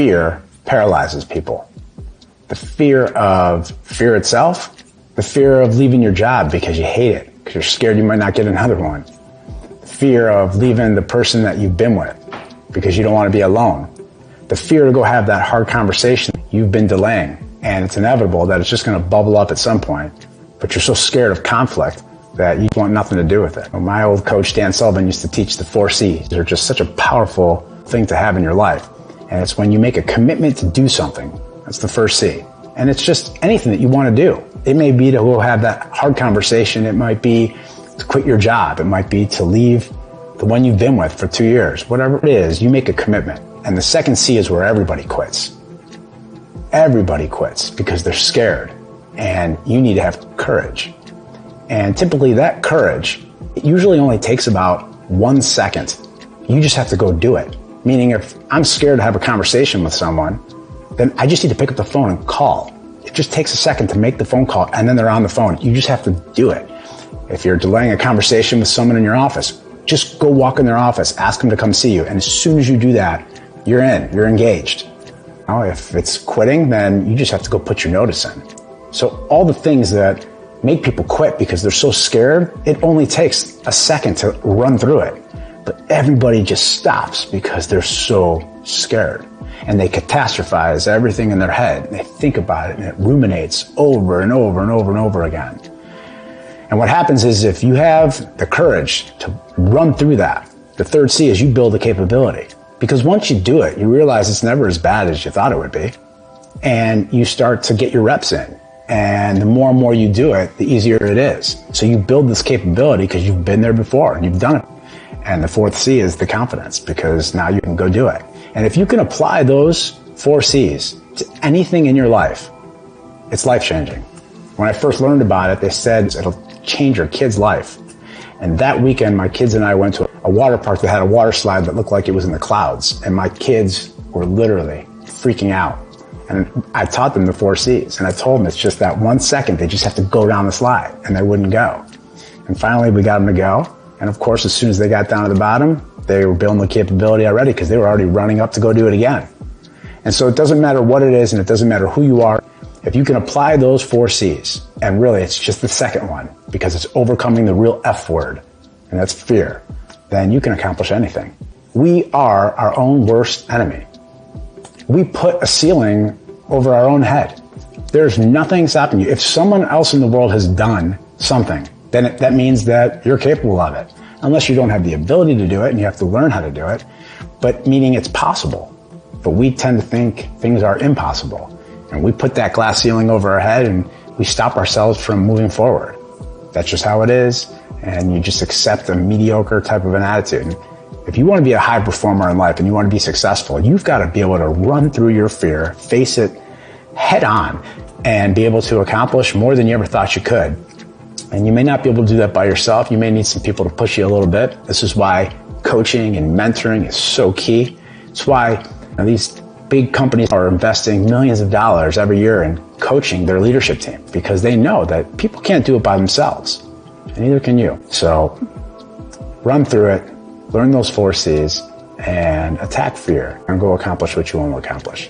fear paralyzes people. The fear of fear itself, the fear of leaving your job because you hate it, because you're scared you might not get another one. The fear of leaving the person that you've been with because you don't want to be alone. The fear to go have that hard conversation you've been delaying, and it's inevitable that it's just going to bubble up at some point, but you're so scared of conflict that you want nothing to do with it. Well, my old coach, Dan Sullivan, used to teach the 4 C's. They're just such a powerful thing to have in your life. And it's when you make a commitment to do something. That's the first C. And it's just anything that you want to do. It may be to go have that hard conversation. It might be to quit your job. It might be to leave the one you've been with for 2 years. Whatever it is, you make a commitment. And the second C is where everybody quits. Everybody quits because they're scared. And you need to have courage. And typically that courage, it usually only takes about 1 second. You just have to go do it. Meaning if I'm scared to have a conversation with someone, then I just need to pick up the phone and call. It just takes a second to make the phone call and then they're on the phone. You just have to do it. If you're delaying a conversation with someone in your office, just go walk in their office, ask them to come see you. And as soon as you do that, you're in, you're engaged. Now, if it's quitting, then you just have to go put your notice in. So all the things that make people quit because they're so scared, it only takes a second to run through it. But everybody just stops because they're so scared. And they catastrophize everything in their head. And they think about it and it ruminates over and over and over and over again. And what happens is if you have the courage to run through that, the third C is you build the capability. Because once you do it, you realize it's never as bad as you thought it would be. And you start to get your reps in. And the more and more you do it, the easier it is. So you build this capability because you've been there before and you've done it. And the fourth C is the confidence, because now you can go do it. And if you can apply those 4 C's to anything in your life, it's life-changing. When I first learned about it, they said it'll change your kid's life. And that weekend, my kids and I went to a water park that had a water slide that looked like it was in the clouds. And my kids were literally freaking out. And I taught them the 4 C's. And I told them it's just that 1 second, they just have to go down the slide. And they wouldn't go. And finally, we got them to go. And of course, as soon as they got down to the bottom, they were building the capability already because they were already running up to go do it again. And so it doesn't matter what it is and it doesn't matter who you are. If you can apply those 4 C's, and really it's just the second one because it's overcoming the real F word, and that's fear, then you can accomplish anything. We are our own worst enemy. We put a ceiling over our own head. There's nothing stopping you. If someone else in the world has done something, then that means that you're capable of it. Unless you don't have the ability to do it and you have to learn how to do it, but meaning it's possible. But we tend to think things are impossible. And we put that glass ceiling over our head and we stop ourselves from moving forward. That's just how it is. And you just accept a mediocre type of an attitude. And if you want to be a high performer in life and you want to be successful, you've got to be able to run through your fear, face it head on, and be able to accomplish more than you ever thought you could. And you may not be able to do that by yourself. You may need some people to push you a little bit. This is why coaching and mentoring is so key. It's why these big companies are investing millions of dollars every year in coaching their leadership team, because they know that people can't do it by themselves, and neither can you. So run through it, learn those 4 C's, and attack fear, and go accomplish what you want to accomplish.